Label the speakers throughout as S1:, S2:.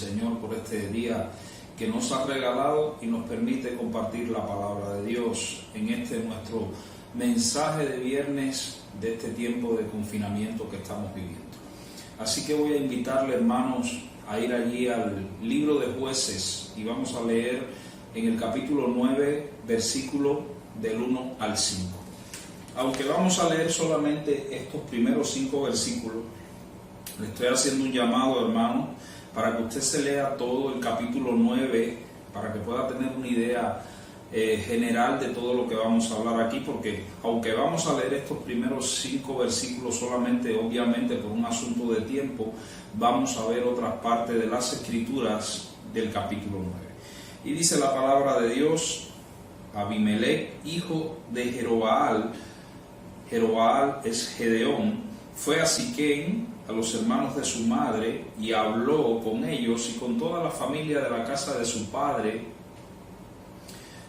S1: Señor, por este día que nos ha regalado y nos permite compartir la palabra de Dios en este nuestro mensaje de viernes de este tiempo de confinamiento que estamos viviendo. Así que voy a invitarle, hermanos, a ir allí al libro de Jueces y vamos a leer en el capítulo 9, versículo del 1 al 5. Aunque vamos a leer solamente estos primeros 5 versículos, le estoy haciendo un llamado, hermano, para que usted se lea todo el capítulo 9, para que pueda tener una idea general de todo lo que vamos a hablar aquí, porque aunque vamos a leer estos primeros 5 versículos solamente, obviamente por un asunto de tiempo, vamos a ver otras partes de las escrituras del capítulo 9. Y dice la palabra de Dios: Abimelech, hijo de Jerobaal es Gedeón, fue a Siquem, a los hermanos de su madre, y habló con ellos y con toda la familia de la casa de su padre,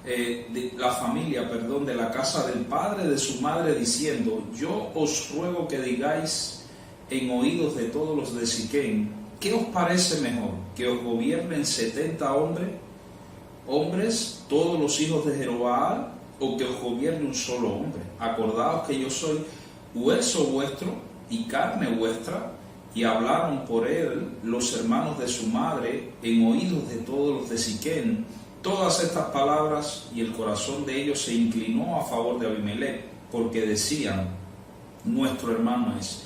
S1: de la casa del padre de su madre, diciendo: yo os ruego que digáis en oídos de todos los de Siquem, ¿qué os parece mejor? ¿Que os gobiernen 70 hombres, todos los hijos de Jerobaal, o que os gobierne un solo hombre? Acordaos que yo soy hueso vuestro y carne vuestra. Y hablaron por él los hermanos de su madre en oídos de todos los de Siquem todas estas palabras, y el corazón de ellos se inclinó a favor de Abimelech, porque decían: nuestro hermano es.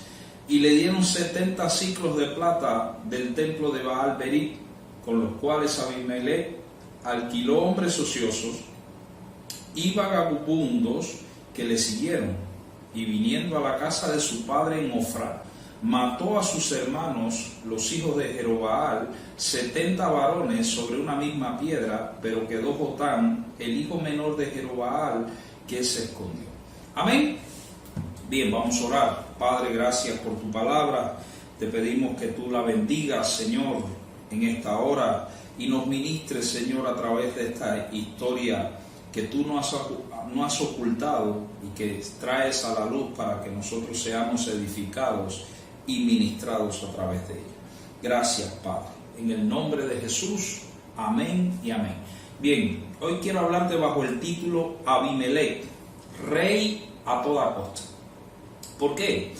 S1: Y le dieron 70 siclos de plata del templo de Baal-Berith, con los cuales Abimelech alquiló hombres ociosos y vagabundos que le siguieron, y viniendo a la casa de su padre en Ofra, mató a sus hermanos, los hijos de Jerobaal, 70 varones sobre una misma piedra, pero quedó Jotán, el hijo menor de Jerobaal, que se escondió. Amén. Bien, vamos a orar. Padre, gracias por tu palabra. Te pedimos que tú la bendigas, Señor, en esta hora, y nos ministres, Señor, a través de esta historia que tú no has ocultado y que traes a la luz para que nosotros seamos edificados y ministrados a través de ella. Gracias, Padre. En el nombre de Jesús, amén y amén. Bien, hoy quiero hablarte bajo el título Abimelech, rey a toda costa. ¿Por qué?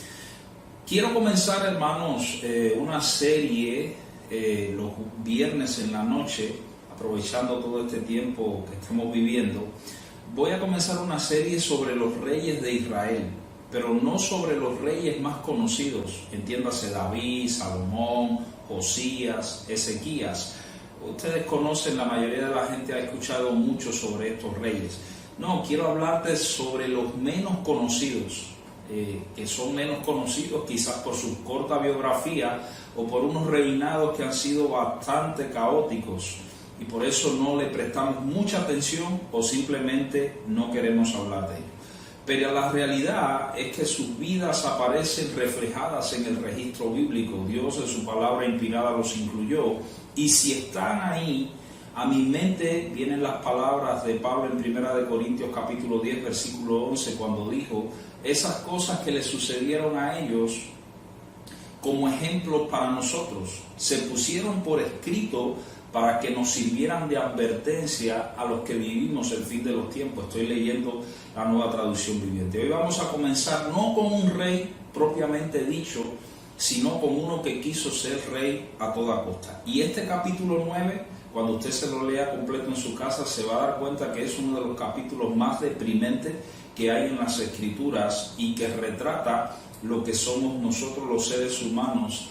S1: Quiero comenzar, hermanos, una serie los viernes en la noche, aprovechando todo este tiempo que estamos viviendo. Voy a comenzar una serie sobre los reyes de Israel, pero no sobre los reyes más conocidos, entiéndase David, Salomón, Josías, Ezequías. Ustedes conocen, la mayoría de la gente ha escuchado mucho sobre estos reyes. No, quiero hablarte sobre los menos conocidos, que son menos conocidos quizás por su corta biografía o por unos reinados que han sido bastante caóticos y por eso no le prestamos mucha atención o simplemente no queremos hablar de ellos. Pero la realidad es que sus vidas aparecen reflejadas en el registro bíblico. Dios en su palabra inspirada los incluyó, y si están ahí, a mi mente vienen las palabras de Pablo en 1 Corintios capítulo 10 versículo 11, cuando dijo: esas cosas que le sucedieron a ellos como ejemplos para nosotros se pusieron por escrito para que nos sirvieran de advertencia a los que vivimos el fin de los tiempos. Estoy leyendo la Nueva Traducción Viviente. Hoy vamos a comenzar no con un rey propiamente dicho, sino con uno que quiso ser rey a toda costa. Y este capítulo 9, cuando usted se lo lea completo en su casa, se va a dar cuenta que es uno de los capítulos más deprimentes que hay en las Escrituras y que retrata lo que somos nosotros los seres humanos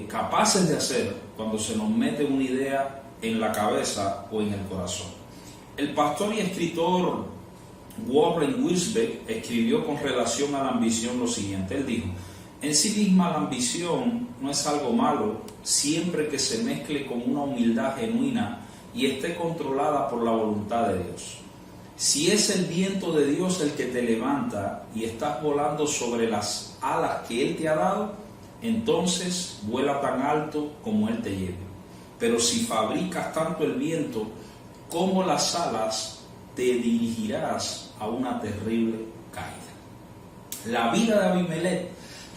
S1: capaces de hacer cuando se nos mete una idea en la cabeza o en el corazón. El pastor y escritor Warren Wiersbe escribió con relación a la ambición lo siguiente. Él dijo: en sí misma la ambición no es algo malo siempre que se mezcle con una humildad genuina y esté controlada por la voluntad de Dios. Si es el viento de Dios el que te levanta y estás volando sobre las alas que Él te ha dado, entonces vuela tan alto como Él te lleve. Pero si fabricas tanto el viento como las alas, te dirigirás a una terrible caída. La vida de Abimelech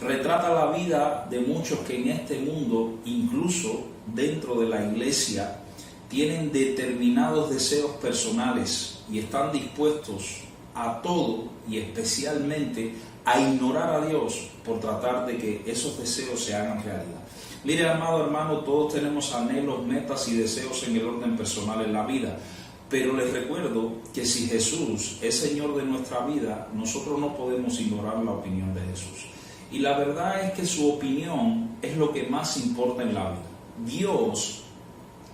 S1: retrata la vida de muchos que en este mundo incluso dentro de la iglesia tienen determinados deseos personales y están dispuestos a todo y especialmente a ignorar a Dios por tratar de que esos deseos se hagan realidad. Mire, amado hermano, todos tenemos anhelos, metas y deseos en el orden personal en la vida, pero les recuerdo que si Jesús es Señor de nuestra vida, nosotros no podemos ignorar la opinión de Jesús. Y la verdad es que su opinión es lo que más importa en la vida. Dios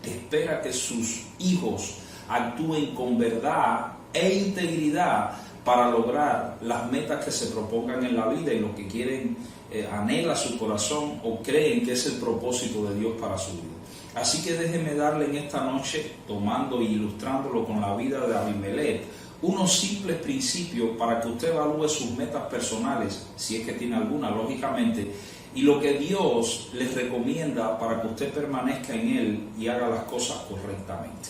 S1: espera que sus hijos actúen con verdad e integridad para lograr las metas que se propongan en la vida y lo que quieren, anhela su corazón o creen que es el propósito de Dios para su vida. Así que déjeme darle en esta noche, tomando e ilustrándolo con la vida de Abimelech, unos simples principios para que usted evalúe sus metas personales, si es que tiene alguna, lógicamente, y lo que Dios les recomienda para que usted permanezca en Él y haga las cosas correctamente.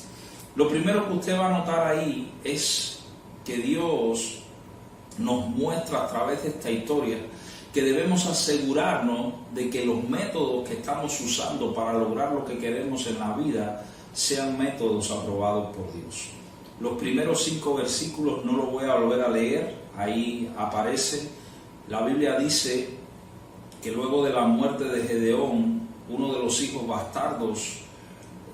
S1: Lo primero que usted va a notar ahí es que Dios nos muestra a través de esta historia que debemos asegurarnos de que los métodos que estamos usando para lograr lo que queremos en la vida sean métodos aprobados por Dios. Los primeros 5 versículos no los voy a volver a leer, ahí aparecen. La Biblia dice que luego de la muerte de Gedeón, uno de los hijos bastardos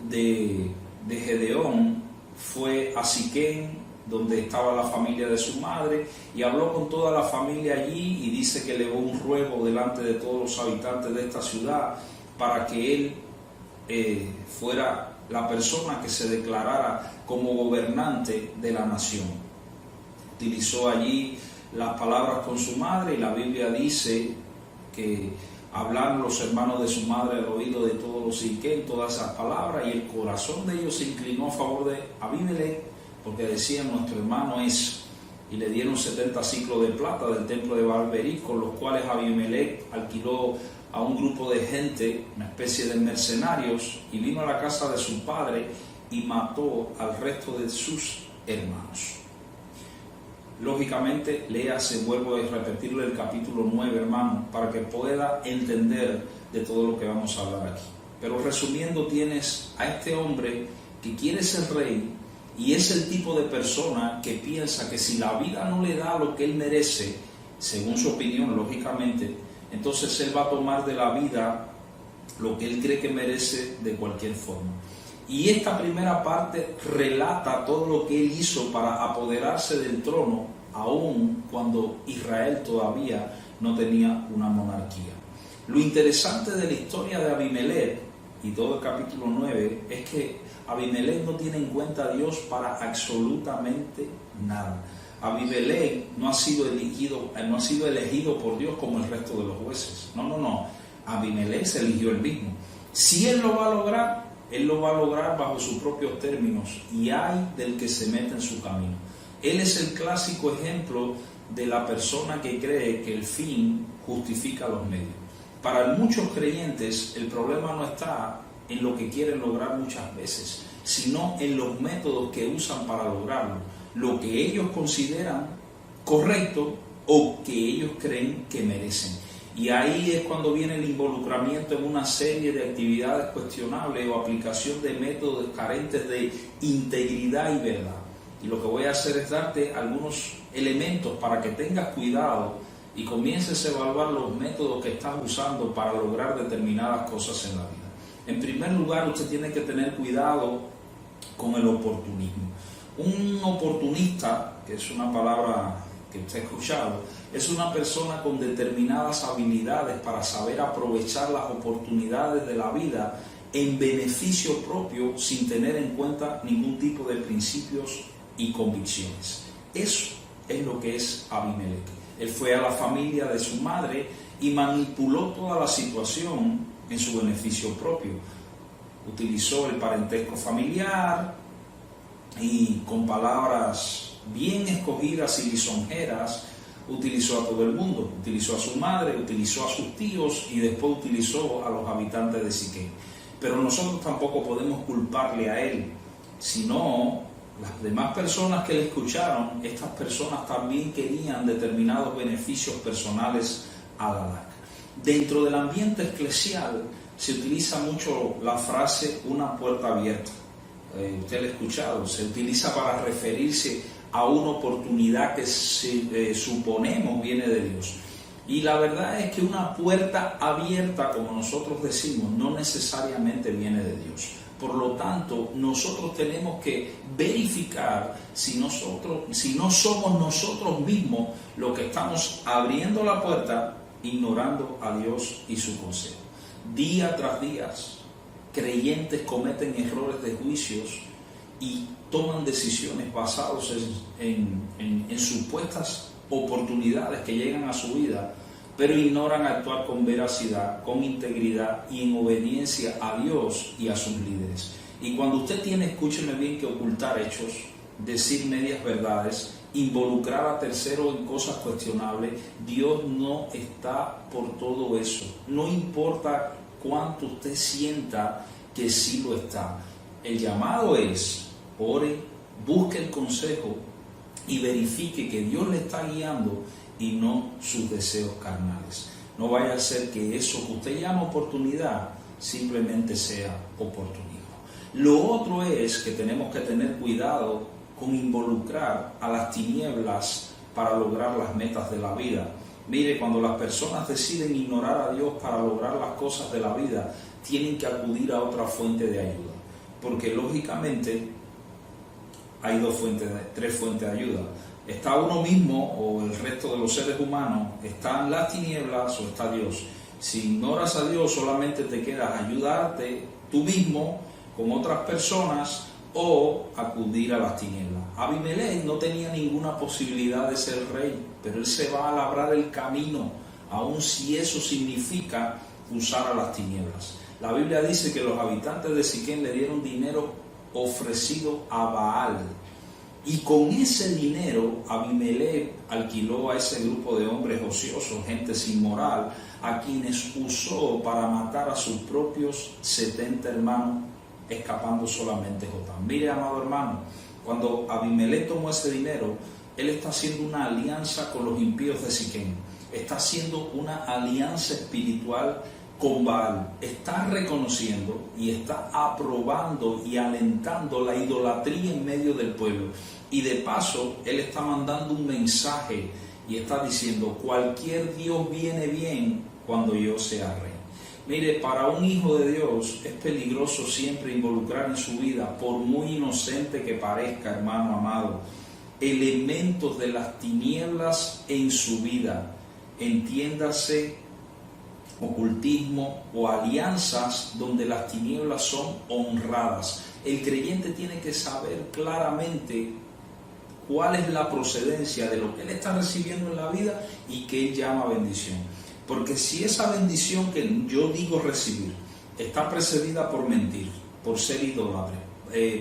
S1: de Gedeón fue a Siquén, donde estaba la familia de su madre, y habló con toda la familia allí y dice que elevó un ruego delante de todos los habitantes de esta ciudad para que él fuera la persona que se declarara como gobernante de la nación. Utilizó allí las palabras con su madre y la Biblia dice que hablaron los hermanos de su madre al oído de todos los Siquén todas esas palabras, y el corazón de ellos se inclinó a favor de Abimelech, porque decían: nuestro hermano es, y le dieron 70 ciclos de plata del templo de Baal-Berith, con los cuales Abimelech alquiló a un grupo de gente, una especie de mercenarios, y vino a la casa de su padre y mató al resto de sus hermanos. Lógicamente, léase, vuelvo a repetirle el capítulo 9, hermano, para que pueda entender de todo lo que vamos a hablar aquí. Pero resumiendo, tienes a este hombre que quiere ser rey, y es el tipo de persona que piensa que si la vida no le da lo que él merece, según su opinión, lógicamente, entonces él va a tomar de la vida lo que él cree que merece de cualquier forma. Y esta primera parte relata todo lo que él hizo para apoderarse del trono, aun cuando Israel todavía no tenía una monarquía. Lo interesante de la historia de Abimelech y todo el capítulo 9 es que Abimelech no tiene en cuenta a Dios para absolutamente nada. Abimelech no ha sido elegido por Dios como el resto de los jueces. No. Abimelech se eligió él mismo. Si él lo va a lograr, él lo va a lograr bajo sus propios términos, y hay del que se mete en su camino. Él es el clásico ejemplo de la persona que cree que el fin justifica los medios. Para muchos creyentes el problema no está en lo que quieren lograr muchas veces, sino en los métodos que usan para lograrlo, lo que ellos consideran correcto o que ellos creen que merecen. Y ahí es cuando viene el involucramiento en una serie de actividades cuestionables o aplicación de métodos carentes de integridad y verdad. Y lo que voy a hacer es darte algunos elementos para que tengas cuidado y comiences a evaluar los métodos que estás usando para lograr determinadas cosas en la vida. En primer lugar, usted tiene que tener cuidado con el oportunismo. Un oportunista, que es una palabra que usted ha escuchado, es una persona con determinadas habilidades para saber aprovechar las oportunidades de la vida en beneficio propio sin tener en cuenta ningún tipo de principios y convicciones. Eso es lo que es Abimelech. Él fue a la familia de su madre y manipuló toda la situación en su beneficio propio. Utilizó el parentesco familiar y con palabras bien escogidas y lisonjeras utilizó a todo el mundo. Utilizó a su madre, utilizó a sus tíos y después utilizó a los habitantes de Siquén. Pero nosotros tampoco podemos culparle a él, sino las demás personas que le escucharon. Estas personas también querían determinados beneficios personales a la larga. Dentro del ambiente eclesial se utiliza mucho la frase una puerta abierta. Usted lo ha escuchado, se utiliza para referirse a una oportunidad que suponemos viene de Dios. Y la verdad es que una puerta abierta, como nosotros decimos, no necesariamente viene de Dios. Por lo tanto, nosotros tenemos que verificar si no somos nosotros mismos los que estamos abriendo la puerta, ignorando a Dios y su consejo. Día tras día, creyentes cometen errores de juicios y toman decisiones basadas en supuestas oportunidades que llegan a su vida, pero ignoran actuar con veracidad, con integridad y en obediencia a Dios y a sus líderes. Y cuando usted tiene, escúcheme bien, que ocultar hechos, decir medias verdades, involucrar a terceros en cosas cuestionables, Dios no está por todo eso. No importa cuánto usted sienta que sí lo está. El llamado es: ore, busque el consejo y verifique que Dios le está guiando y no sus deseos carnales. No vaya a ser que eso que usted llama oportunidad simplemente sea oportunismo. Lo otro es que tenemos que tener cuidado con involucrar a las tinieblas para lograr las metas de la vida. Mire, cuando las personas deciden ignorar a Dios para lograr las cosas de la vida, tienen que acudir a otra fuente de ayuda, porque lógicamente hay tres fuentes de ayuda. Está uno mismo o el resto de los seres humanos, están las tinieblas o está Dios. Si ignoras a Dios, solamente te queda ayudarte tú mismo con otras personas o acudir a las tinieblas. Abimelech no tenía ninguna posibilidad de ser rey, pero él se va a labrar el camino, aun si eso significa usar a las tinieblas. La Biblia dice que los habitantes de Siquem le dieron dinero ofrecido a Baal. Y con ese dinero Abimelech alquiló a ese grupo de hombres ociosos, gente sin moral, a quienes usó para matar a sus propios 70 hermanos, escapando solamente Jotam. Mire, amado hermano, cuando Abimelech tomó ese dinero, él está haciendo una alianza con los impíos de Siquem. Está haciendo una alianza espiritual con Baal. Está reconociendo y está aprobando y alentando la idolatría en medio del pueblo. Y de paso, él está mandando un mensaje y está diciendo: cualquier Dios viene bien cuando yo sea rey. Mire, para un hijo de Dios es peligroso siempre involucrar en su vida, por muy inocente que parezca, hermano amado, elementos de las tinieblas en su vida. Entiéndase, ocultismo o alianzas donde las tinieblas son honradas. El creyente tiene que saber claramente cuál es la procedencia de lo que él está recibiendo en la vida y que él llama bendición. Porque si esa bendición que yo digo recibir está precedida por mentir, por ser idólatra,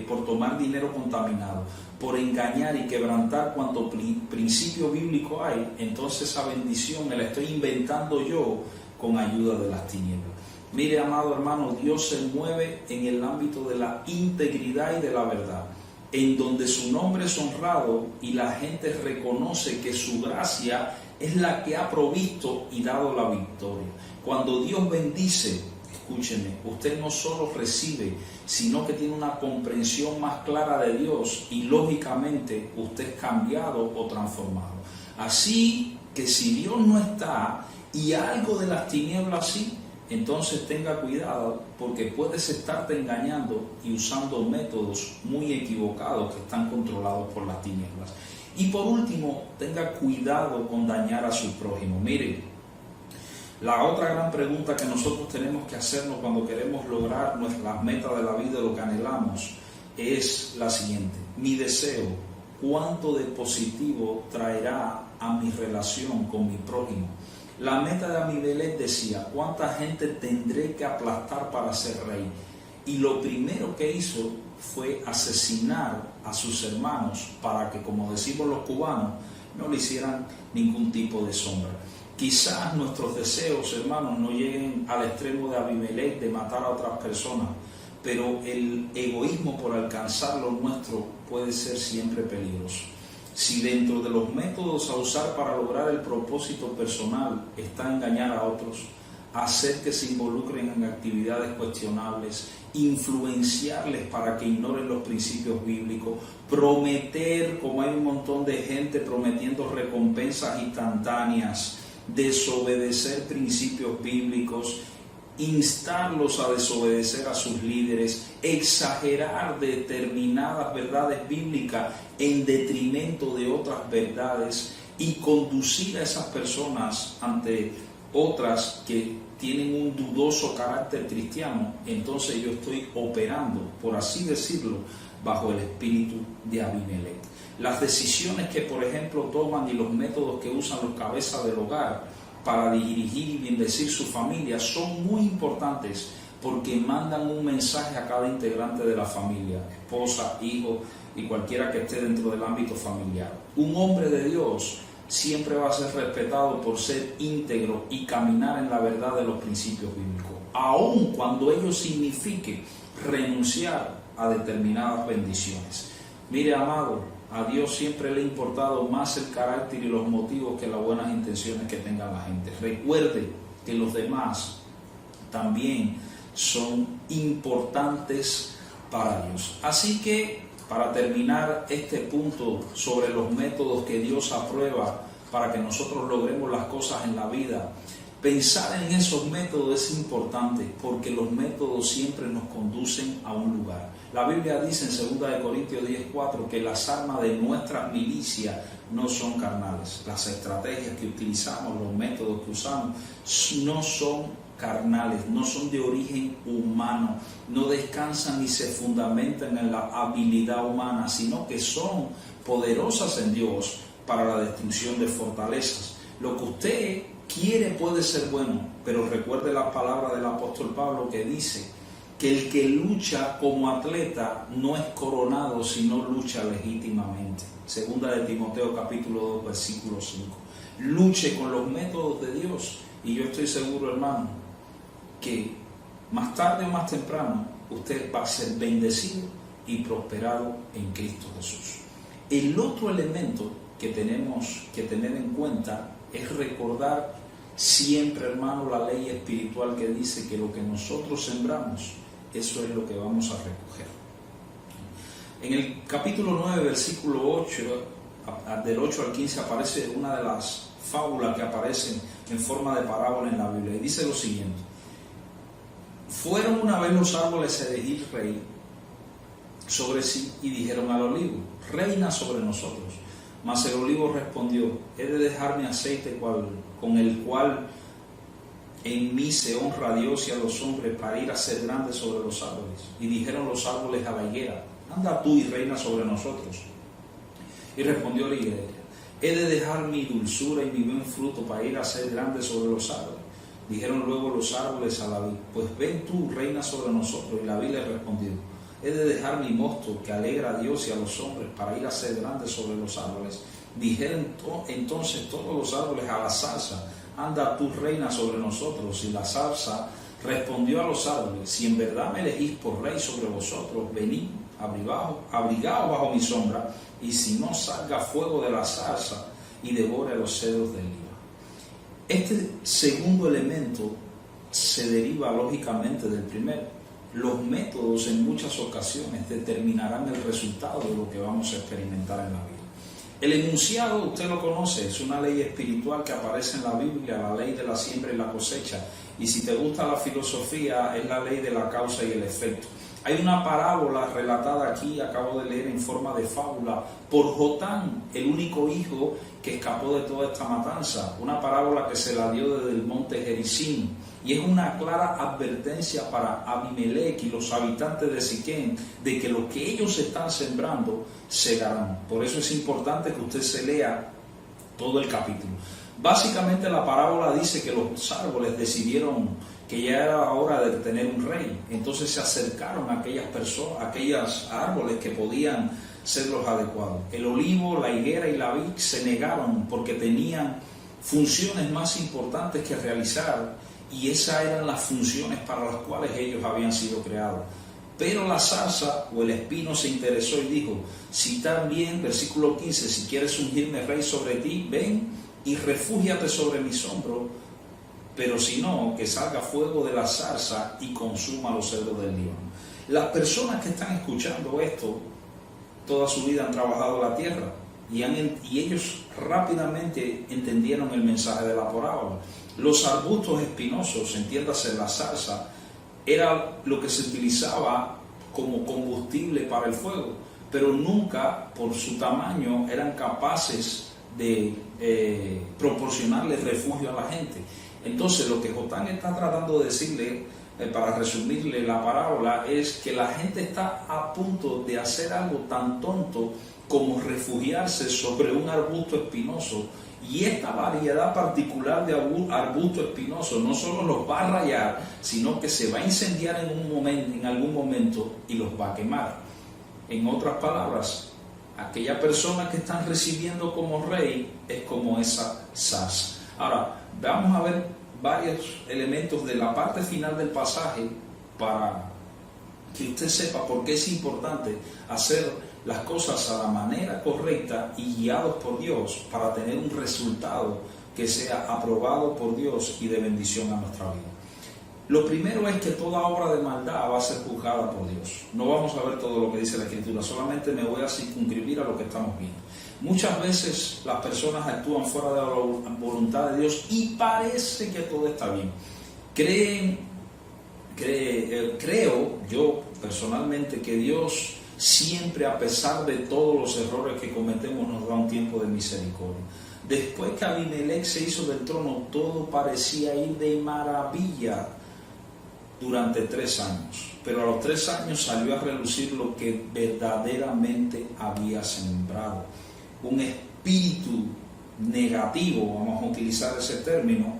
S1: por tomar dinero contaminado, por engañar y quebrantar cuanto principio bíblico hay, entonces esa bendición me la estoy inventando yo con ayuda de las tinieblas. Mire, amado hermano, Dios se mueve en el ámbito de la integridad y de la verdad, en donde su nombre es honrado y la gente reconoce que su gracia es la que ha provisto y dado la victoria. Cuando Dios bendice, escúcheme, usted no solo recibe, sino que tiene una comprensión más clara de Dios y lógicamente usted es cambiado o transformado. Así que si Dios no está y algo de las tinieblas sí, entonces tenga cuidado, porque puedes estarte engañando y usando métodos muy equivocados que están controlados por las tinieblas. Y por último, tenga cuidado con dañar a su prójimo. Mire, la otra gran pregunta que nosotros tenemos que hacernos cuando queremos lograr nuestras metas de la vida, lo que anhelamos, es la siguiente: mi deseo, ¿cuánto de positivo traerá a mi relación con mi prójimo? La meta de Abimelech decía: ¿cuánta gente tendré que aplastar para ser rey? Y lo primero que hizo fue asesinar a sus hermanos para que, como decimos los cubanos, no le hicieran ningún tipo de sombra. Quizás nuestros deseos, hermanos, no lleguen al extremo de Abimelech de matar a otras personas, pero el egoísmo por alcanzar lo nuestro puede ser siempre peligroso. Si dentro de los métodos a usar para lograr el propósito personal está engañar a otros, hacer que se involucren en actividades cuestionables, influenciarles para que ignoren los principios bíblicos, prometer, como hay un montón de gente prometiendo recompensas instantáneas, desobedecer principios bíblicos, instarlos a desobedecer a sus líderes, exagerar determinadas verdades bíblicas en detrimento de otras verdades y conducir a esas personas ante otras que tienen un dudoso carácter cristiano. Entonces yo estoy operando, por así decirlo, bajo el espíritu de Abimelech. Las decisiones que, por ejemplo, toman y los métodos que usan los cabezas del hogar para dirigir y bendecir su familia son muy importantes, porque mandan un mensaje a cada integrante de la familia, esposa, hijo y cualquiera que esté dentro del ámbito familiar. Un hombre de Dios siempre va a ser respetado por ser íntegro y caminar en la verdad de los principios bíblicos, aun cuando ello signifique renunciar a determinadas bendiciones. Mire, amado, a Dios siempre le ha importado más el carácter y los motivos que las buenas intenciones que tenga la gente. Recuerde que los demás también son importantes para Dios. Así que, para terminar este punto sobre los métodos que Dios aprueba para que nosotros logremos las cosas en la vida, pensar en esos métodos es importante, porque los métodos siempre nos conducen a un lugar. La Biblia dice en 2 Corintios 10:4 que las armas de nuestras milicias no son carnales. Las estrategias que utilizamos, los métodos que usamos, no son carnales, no son de origen humano, no descansan ni se fundamentan en la habilidad humana, sino que son poderosas en Dios para la destrucción de fortalezas. Lo que usted quiere puede ser bueno, pero recuerde la palabra del apóstol Pablo que dice que el que lucha como atleta no es coronado, sino lucha legítimamente. Segunda de Timoteo capítulo 2 versículo 5. Luche con los métodos de Dios, y yo estoy seguro, hermano, que más tarde o más temprano usted va a ser bendecido y prosperado en Cristo Jesús. El otro elemento que tenemos que tener en cuenta es recordar siempre, hermano, la ley espiritual que dice que lo que nosotros sembramos, eso es lo que vamos a recoger. En el capítulo 9, versículo 8, del 8 al 15, aparece una de las fábulas que aparecen en forma de parábola en la Biblia, y dice lo siguiente: fueron una vez los árboles a elegir rey sobre sí, y dijeron al olivo: reina sobre nosotros. Mas el olivo respondió: he de dejar mi aceite con el cual en mí se honra a Dios y a los hombres, para ir a ser grande sobre los árboles. Y dijeron los árboles a la higuera: anda tú y reina sobre nosotros. Y respondió la higuera: he de dejar mi dulzura y mi buen fruto para ir a ser grande sobre los árboles. Dijeron luego los árboles a la vid: pues ven tú, reina sobre nosotros. Y la vid le respondió: he de dejar mi mosto que alegra a Dios y a los hombres, para ir a ser grande sobre los árboles. Dijeron entonces todos los árboles a la zarza: anda tú, reina sobre nosotros. Y la zarza respondió a los árboles: si en verdad me elegís por rey sobre vosotros, venid, abrigaos bajo mi sombra, y si no, salga fuego de la zarza y devore los cedros del Líbano. Este segundo elemento se deriva lógicamente del primero. Los métodos en muchas ocasiones determinarán el resultado de lo que vamos a experimentar en la vida. El enunciado, usted lo conoce, es una ley espiritual que aparece en la Biblia, la ley de la siembra y la cosecha. Y si te gusta la filosofía, es la ley de la causa y el efecto. Hay una parábola relatada aquí, acabo de leer en forma de fábula, por Jotán, el único hijo que escapó de toda esta matanza. Una parábola que se la dio desde el monte Gerizim. Y es una clara advertencia para Abimelech y los habitantes de Siquem de que lo que ellos están sembrando segarán. Por eso es importante que usted se lea todo el capítulo. Básicamente la parábola dice que los árboles decidieron que ya era hora de tener un rey. Entonces se acercaron a aquellas personas, a aquellos árboles que podían ser los adecuados. El olivo, la higuera y la vid se negaron porque tenían funciones más importantes que realizar, y esas eran las funciones para las cuales ellos habían sido creados. Pero la zarza o el espino se interesó y dijo: si también, versículo 15, si quieres ungirme rey sobre ti, ven y refúgiate sobre mis hombros, pero si no, que salga fuego de la zarza y consuma los cedros del Líbano. Las personas que están escuchando esto, toda su vida han trabajado la tierra y ellos rápidamente entendieron el mensaje de la parábola. Los arbustos espinosos, entiéndase la zarza, era lo que se utilizaba como combustible para el fuego, pero nunca por su tamaño eran capaces de proporcionarle refugio a la gente. Entonces lo que Jotán está tratando de decirle, para resumirle la parábola, es que la gente está a punto de hacer algo tan tonto como refugiarse sobre un arbusto espinoso, y esta variedad particular de arbusto espinoso no solo los va a rayar, sino que se va a incendiar en algún momento y los va a quemar. En otras palabras, aquella persona que están recibiendo como rey es como esa zarza. Ahora, vamos a ver varios elementos de la parte final del pasaje para que usted sepa por qué es importante hacer las cosas a la manera correcta y guiados por Dios para tener un resultado que sea aprobado por Dios y de bendición a nuestra vida. Lo primero es que toda obra de maldad va a ser juzgada por Dios. No vamos a ver todo lo que dice la Escritura, solamente me voy a circunscribir a lo que estamos viendo. Muchas veces las personas actúan fuera de la voluntad de Dios y parece que todo está bien. Creo yo personalmente que Dios siempre, a pesar de todos los errores que cometemos, nos da un tiempo de misericordia. Después que Abimelech se hizo del trono, todo parecía ir de maravilla durante 3 años, pero a los 3 años salió a relucir lo que verdaderamente había sembrado. Un espíritu negativo, vamos a utilizar ese término,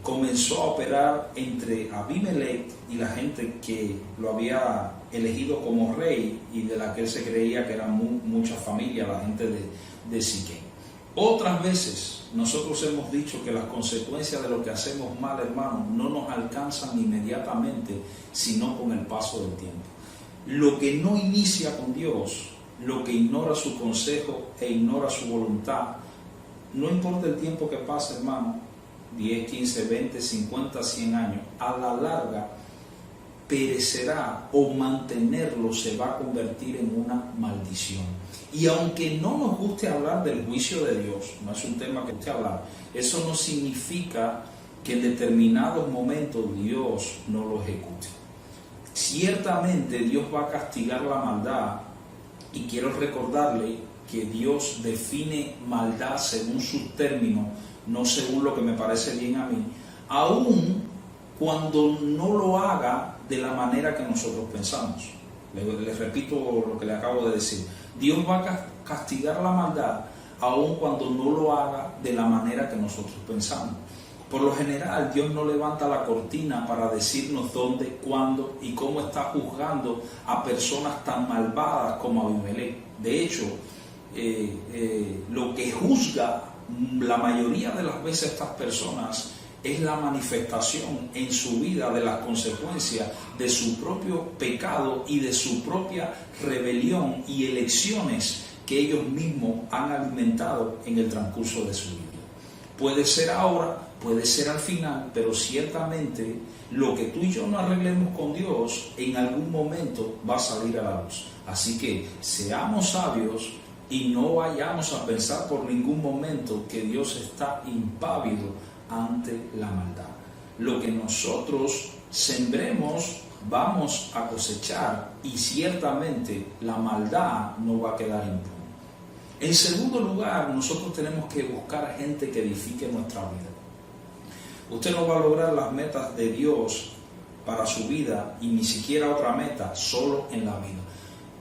S1: comenzó a operar entre Abimelech y la gente que lo había elegido como rey y de la que él se creía que eran muchas familias, la gente de Siquem. Otras veces nosotros hemos dicho que las consecuencias de lo que hacemos mal, hermanos, no nos alcanzan inmediatamente, sino con el paso del tiempo. Lo que no inicia con Dios, lo que ignora su consejo e ignora su voluntad, no importa el tiempo que pase, hermano, 10, 15, 20, 50, 100 años, a la larga perecerá, o mantenerlo se va a convertir en una maldición. Y aunque no nos guste hablar del juicio de Dios, no es un tema que guste hablar, eso no significa que en determinados momentos Dios no lo ejecute. Ciertamente Dios va a castigar la maldad, y quiero recordarle que Dios define maldad según sus términos, no según lo que me parece bien a mí, aun cuando no lo haga de la manera que nosotros pensamos. Les repito lo que le acabo de decir. Dios va a castigar la maldad aun cuando no lo haga de la manera que nosotros pensamos. Por lo general, Dios no levanta la cortina para decirnos dónde, cuándo y cómo está juzgando a personas tan malvadas como Abimelech. De hecho, lo que juzga la mayoría de las veces estas personas es la manifestación en su vida de las consecuencias de su propio pecado y de su propia rebelión y elecciones que ellos mismos han alimentado en el transcurso de su vida. Puede ser ahora, puede ser al final, pero ciertamente lo que tú y yo no arreglemos con Dios en algún momento va a salir a la luz. Así que seamos sabios y no vayamos a pensar por ningún momento que Dios está impávido ante la maldad. Lo que nosotros sembremos vamos a cosechar, y ciertamente la maldad no va a quedar impune. En segundo lugar, nosotros tenemos que buscar gente que edifique nuestra vida. Usted no va a lograr las metas de Dios para su vida, y ni siquiera otra meta, solo en la vida.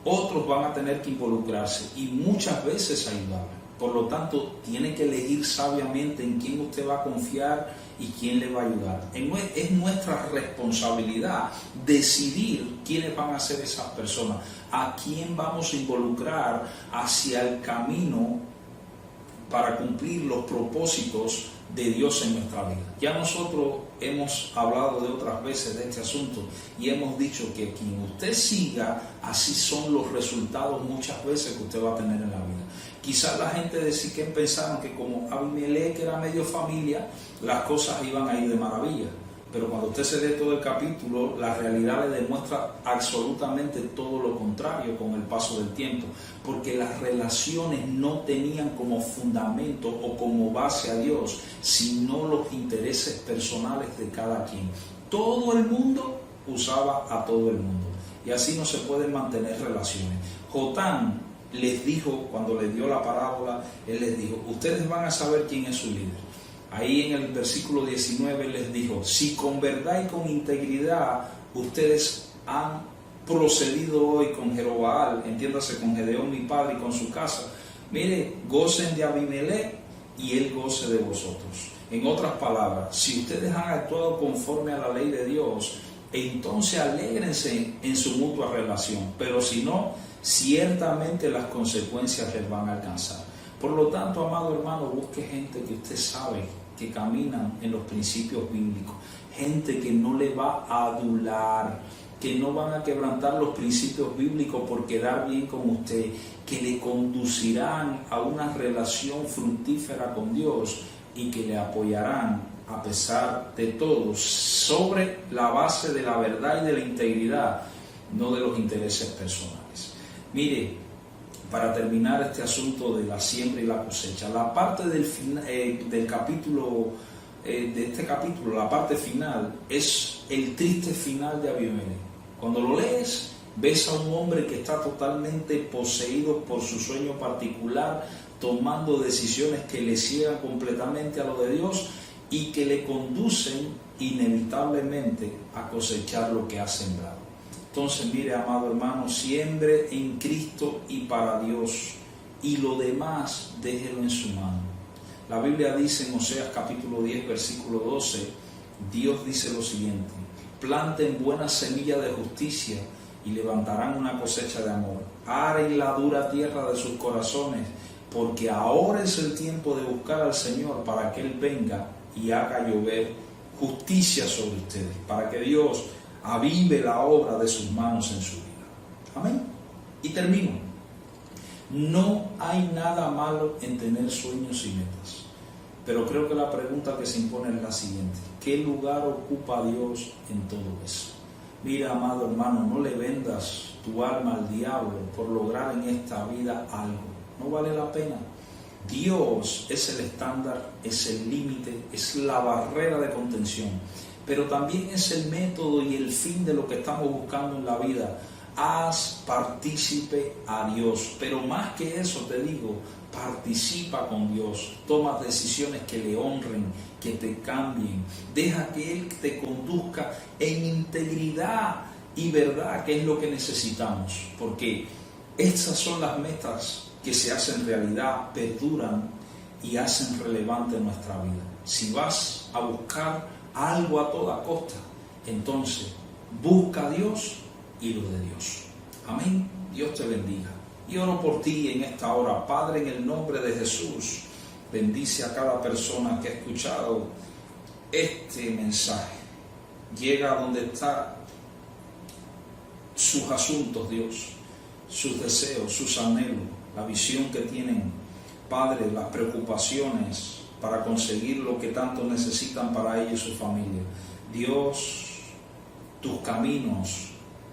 S1: Otros van a tener que involucrarse y muchas veces ayudarle. Por lo tanto, tiene que elegir sabiamente en quién usted va a confiar y quién le va a ayudar. Es nuestra responsabilidad decidir quiénes van a ser esas personas, a quién vamos a involucrar hacia el camino para cumplir los propósitos de Dios en nuestra vida. Ya nosotros hemos hablado de otras veces de este asunto y hemos dicho que quien usted siga, así son los resultados muchas veces que usted va a tener en la vida. Quizás la gente de Siquem pensaron que como Abimelech era medio familia, las cosas iban a ir de maravilla. Pero cuando usted se lee todo el capítulo, la realidad le demuestra absolutamente todo lo contrario con el paso del tiempo, porque las relaciones no tenían como fundamento o como base a Dios, sino los intereses personales de cada quien. Todo el mundo usaba a todo el mundo, y así no se pueden mantener relaciones. Jotán les dijo, cuando les dio la parábola, él les dijo: ustedes van a saber quién es su líder. Ahí en el versículo 19 les dijo: si con verdad y con integridad ustedes han procedido hoy con Jerobaal, entiéndase con Gedeón mi padre y con su casa, mire, gocen de Abimelech y él goce de vosotros. En otras palabras, si ustedes han actuado conforme a la ley de Dios, entonces alégrense en su mutua relación, pero si no, ciertamente las consecuencias les van a alcanzar. Por lo tanto, amado hermano, busque gente que usted sabe que caminan en los principios bíblicos, gente que no le va a adular, que no van a quebrantar los principios bíblicos por quedar bien con usted, que le conducirán a una relación fructífera con Dios y que le apoyarán a pesar de todo, sobre la base de la verdad y de la integridad, no de los intereses personales. Mire, para terminar este asunto de la siembra y la cosecha, la parte del capítulo, de este capítulo, la parte final, es el triste final de Abimelech. Cuando lo lees, ves a un hombre que está totalmente poseído por su sueño particular, tomando decisiones que le ciegan completamente a lo de Dios y que le conducen inevitablemente a cosechar lo que ha sembrado. Entonces, mire, amado hermano, siembre en Cristo y para Dios, y lo demás déjelo en su mano. La Biblia dice en Oseas capítulo 10, versículo 12, Dios dice lo siguiente: planten buena semilla de justicia y levantarán una cosecha de amor. Aren la dura tierra de sus corazones, porque ahora es el tiempo de buscar al Señor para que Él venga y haga llover justicia sobre ustedes, para que Dios avive la obra de sus manos en su vida. Amén. Y termino. No hay nada malo en tener sueños y metas, pero creo que la pregunta que se impone es la siguiente: ¿qué lugar ocupa Dios en todo eso? Mira, amado hermano, no le vendas tu alma al diablo por lograr en esta vida algo. No vale la pena. Dios es el estándar, es el límite, es la barrera de contención, pero también es el método y el fin de lo que estamos buscando en la vida. Haz partícipe a Dios, pero más que eso te digo, participa con Dios, toma decisiones que le honren, que te cambien, deja que Él te conduzca en integridad y verdad, que es lo que necesitamos, porque estas son las metas que se hacen realidad, perduran y hacen relevante nuestra vida. Si vas a buscar algo a toda costa, entonces busca a Dios y lo de Dios. Amén. Dios te bendiga. Y oro por ti en esta hora. Padre, en el nombre de Jesús, bendice a cada persona que ha escuchado este mensaje. Llega a donde están sus asuntos, Dios, sus deseos, sus anhelos, la visión que tienen, Padre, las preocupaciones para conseguir lo que tanto necesitan para ellos y su familia. Dios, tus caminos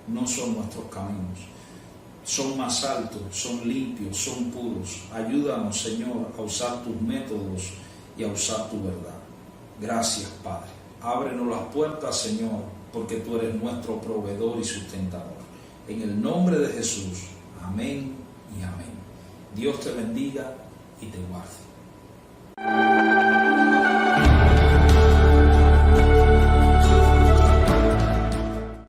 S1: no son nuestros caminos. Son más altos, son limpios, son puros. Ayúdanos, Señor, a usar tus métodos y a usar tu verdad. Gracias, Padre. Ábrenos las puertas, Señor, porque tú eres nuestro proveedor y sustentador. En el nombre de Jesús. Amén y amén. Dios te bendiga y te guarde.